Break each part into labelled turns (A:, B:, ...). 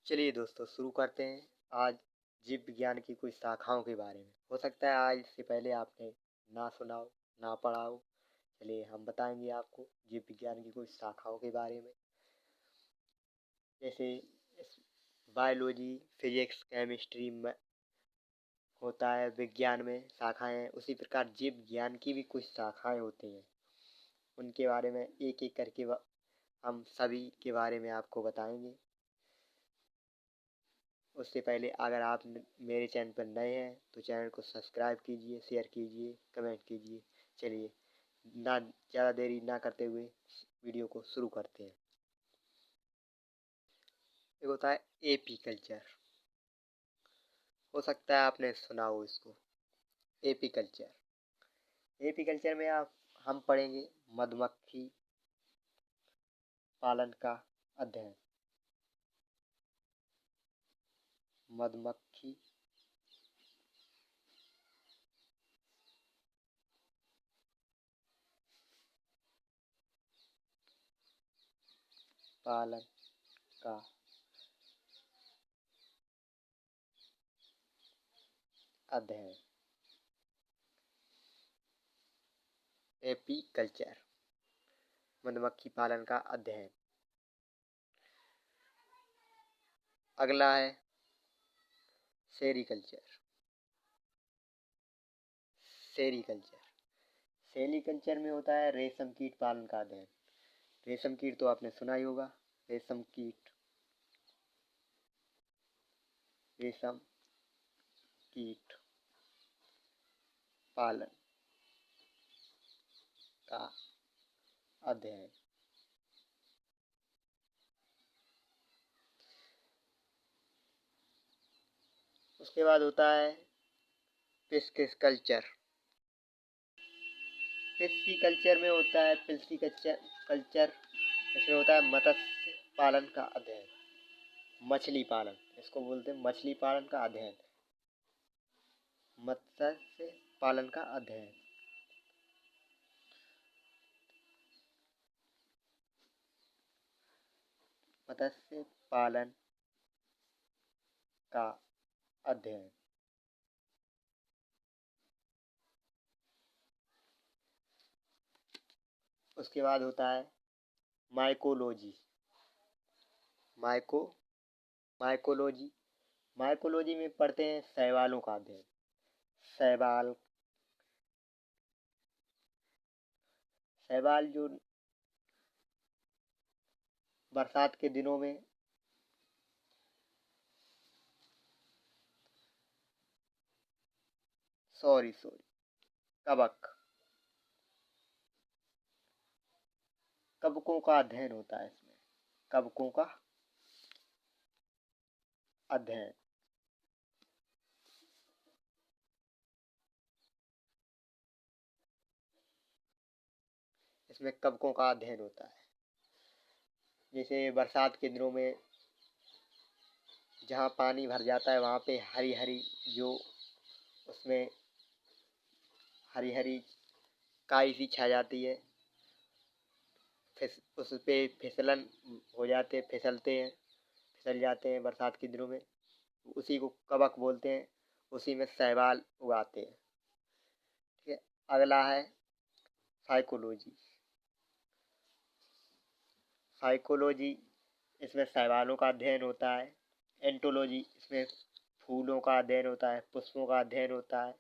A: चलिए दोस्तों शुरू करते हैं। आज जीव विज्ञान की कुछ शाखाओं के बारे में। हो सकता है आज से पहले आपने ना सुना हो, ना पढ़ा हो। चलिए हम बताएंगे आपको जीव विज्ञान की कुछ शाखाओं के बारे में। जैसे बायोलॉजी, फिजिक्स, केमिस्ट्री में होता है विज्ञान में शाखाएं, उसी प्रकार जीव विज्ञान की भी कुछ शाखाएं होती हैं। उनके बारे में एक एक करके हम सभी के बारे में आपको बताएंगे। उससे पहले अगर आप मेरे चैनल पर नए हैं तो चैनल को सब्सक्राइब कीजिए, शेयर कीजिए, कमेंट कीजिए। चलिए ना ज़्यादा देरी ना करते हुए वीडियो को शुरू करते हैं। एक होता है एपी कल्चर। हो सकता है आपने सुना हो इसको। एपी कल्चर में हम पढ़ेंगे मधुमक्खी पालन का अध्ययन। मधुमक्खी पालन का अध्ययन। एपी कल्चर, मधुमक्खी पालन का अध्ययन। अगला है सेरीकल्चर। सेरीकल्चर सेरीकल्चर में होता है रेशम कीट पालन का अध्ययन। रेशम कीट तो आपने सुना ही होगा। रेशम कीट पालन का अध्ययन। उसके बाद होता है पिस्किकल्चर। पिस्किकल्चर में होता है पिस्किकल्चर इसमें होता है मत्स्य पालन का अध्ययन। मछली पालन, इसको बोलते हैं मछली पालन का अध्ययन। मत्स्य पालन का अध्ययन। मत्स्य पालन का अध्ययन। उसके बाद होता है माइकोलॉजी। माइकोलॉजी माइकोलॉजी में पढ़ते हैं शैवालों का अध्ययन। शैवाल जो बरसात के दिनों में कवकों का अध्ययन होता है। इसमें कवकों का अध्ययन। इसमें कवकों का अध्ययन होता है। जैसे बरसात के दिनों में जहाँ पानी भर जाता है वहाँ पे हरी हरी जो उसमें हरी हरी काई सी छा जाती है। उस पे फिसल जाते हैं बरसात के दिनों में। उसी को कवक बोलते हैं। उसी में शैवाल उगाते हैं। ठीक है। अगला है साइकोलॉजी। इसमें शैवालों का अध्ययन होता है। एंटोलॉजी, इसमें फूलों का अध्ययन होता है, पुष्पों का अध्ययन होता है।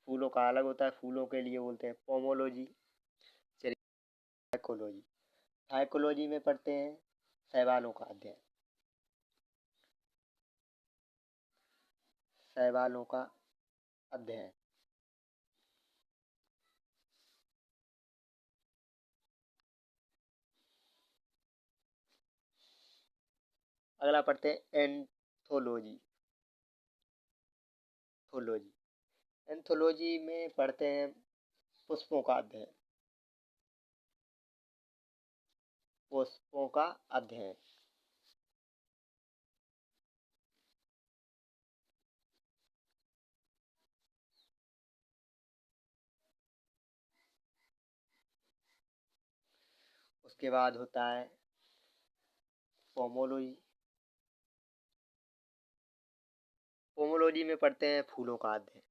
A: फूलों का अलग होता है। फूलों के लिए बोलते हैं पोमोलॉजी। चलिए साइकोलॉजी में पढ़ते हैं शैवालों का अध्ययन। अगला पढ़ते हैं एंथोलॉजी। एंथोलॉजी में पढ़ते हैं पुष्पों का अध्ययन। उसके बाद होता है पोमोलॉजी। पोमोलॉजी में पढ़ते हैं फूलों का अध्ययन।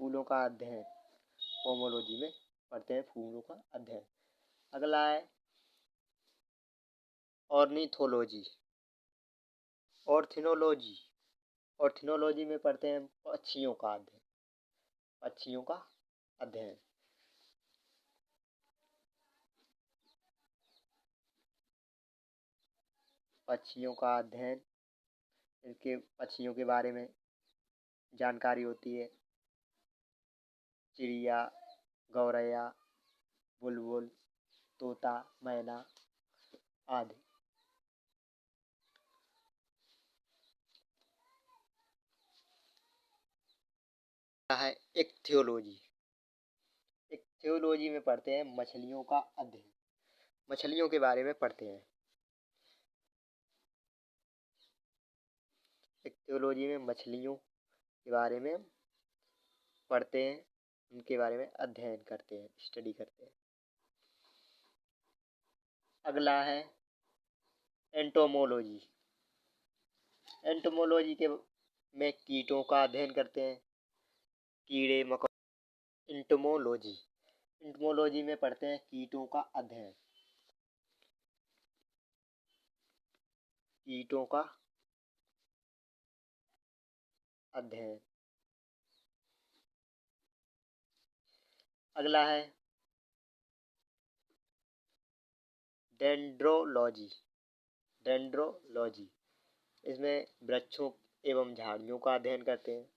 A: फूलों का अध्ययन पोमोलॉजी में पढ़ते हैं फूलों का अध्ययन। अगला है ऑर्निथोलॉजी। ऑर्थिनोलॉजी। ऑर्थिनोलॉजी में पढ़ते हैं पक्षियों का अध्ययन। पक्षियों का अध्ययन। पक्षियों का अध्ययन, इनके पक्षियों के बारे में जानकारी होती है। चिड़िया, गौरैया, बुलबुल, तोता, मैना आदि। है इक्थियोलॉजी। इक्थियोलॉजी में पढ़ते हैं मछलियों का अध्ययन। मछलियों के बारे में पढ़ते हैं। इक्थियोलॉजी में मछलियों के बारे में पढ़ते हैं, उनके बारे में अध्ययन करते हैं, स्टडी करते हैं। अगला है एंटोमोलॉजी। एंटोमोलॉजी के में कीटों का अध्ययन करते हैं, कीड़े मकोड़े। इंटोमोलॉजी। इंटोमोलॉजी में पढ़ते हैं कीटों का अध्ययन। कीटों का अध्ययन। अगला है डेंड्रोलॉजी। डेंड्रोलॉजी, इसमें वृक्षों एवं झाड़ियों का अध्ययन करते हैं।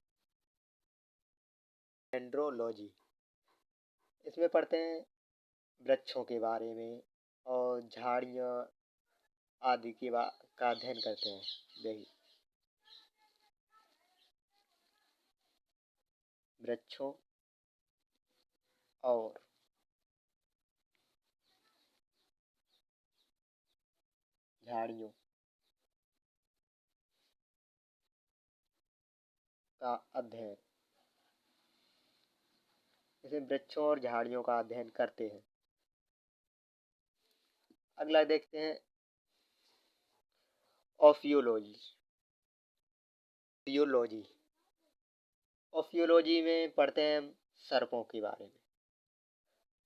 A: डेंड्रोलॉजी, इसमें पढ़ते हैं वृक्षों के बारे में और झाड़ियाँ आदि का अध्ययन करते हैं। यही वृक्षों और झाड़ियों का अध्ययन, इसे वृक्षों और झाड़ियों का अध्ययन करते हैं। अगला देखते हैं ओफियोलॉजी। ओफियोलॉजी। ओफियोलॉजी में पढ़ते हैं सर्पों के बारे में।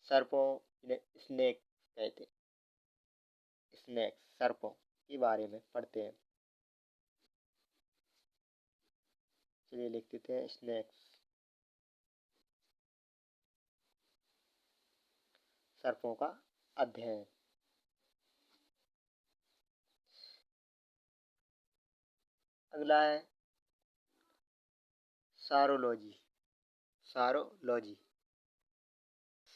A: सर्पों, स्नेक कहते हैं, स्नेक सर्पों के बारे में पढ़ते हैं। चलिए लिख देते हैं स्नेक्स, सर्पों का अध्ययन। अगला है सारोलॉजी। सारोलॉजी।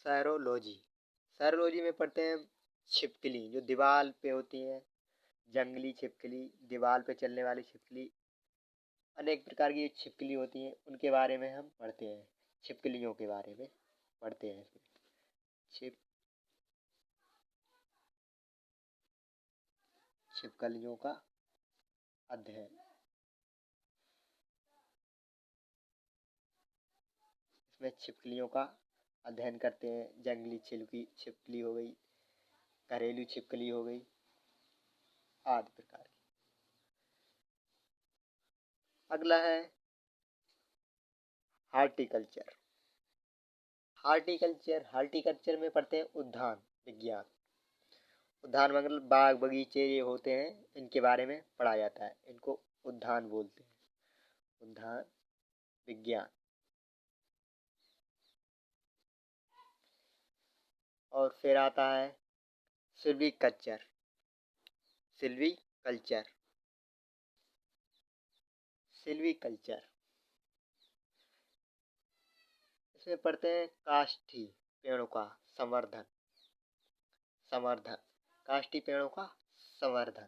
A: सैरोलॉजी। सैरोलॉजी में पढ़ते हैं छिपकली, जो दीवार पे होती हैं, जंगली छिपकली, दीवार पे चलने वाली छिपकली, अनेक प्रकार की छिपकली होती हैं, उनके बारे में हम पढ़ते हैं। छिपकलियों के बारे में पढ़ते हैं। छिपकलियों का अध्ययन। इसमें छिपकलियों का अध्ययन करते हैं। जंगली छिपकली हो गई, घरेलू छिपकली हो गई, आदि प्रकार की। अगला है हार्टिकल्चर। हार्टिकल्चर, हार्टिकल्चर में पढ़ते हैं उद्यान विज्ञान। उद्यान मतलब बाग बगीचे ये होते हैं, इनके बारे में पढ़ा जाता है, इनको उद्यान बोलते हैं। उद्यान विज्ञान। और फिर आता है सिल्वीकल्चर। सिल्वीकल्चर। सिल्वीकल्चर, इसमें पढ़ते हैं काष्ठी पेड़ों का संवर्धन। संवर्धन, काष्ठी पेड़ों का संवर्धन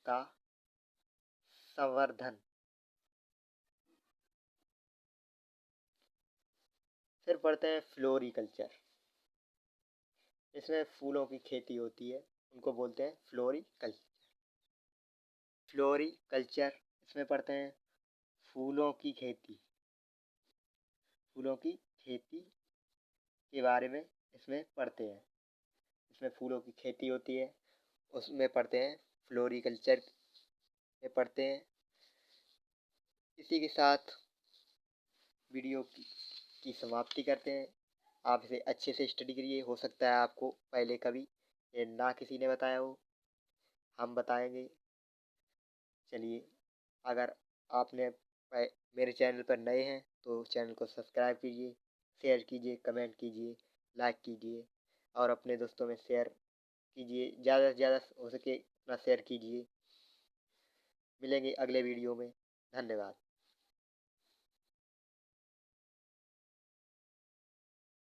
A: का संवर्धन। फिर पढ़ते हैं फ्लोरिकल्चर। इसमें फूलों की खेती होती है, उनको बोलते हैं फ्लोरिकल्चर। फ्लोरिकल्चर इसमें पढ़ते हैं फूलों की खेती। फूलों की खेती के बारे में इसमें पढ़ते हैं। इसमें फूलों की खेती होती है, उसमें पढ़ते हैं फ्लोरिकल्चर में पढ़ते हैं। इसी के साथ वीडियो की समाप्ति करते हैं। आप इसे अच्छे से स्टडी करिए, हो सकता है आपको पहले कभी ये ना किसी ने बताया हो, हम बताएंगे। चलिए, अगर आपने मेरे चैनल पर नए हैं तो चैनल को सब्सक्राइब कीजिए, शेयर कीजिए, कमेंट कीजिए, लाइक कीजिए और अपने दोस्तों में शेयर कीजिए। ज़्यादा से ज़्यादा हो सके उतना शेयर कीजिए। मिलेंगे अगले वीडियो में। धन्यवाद।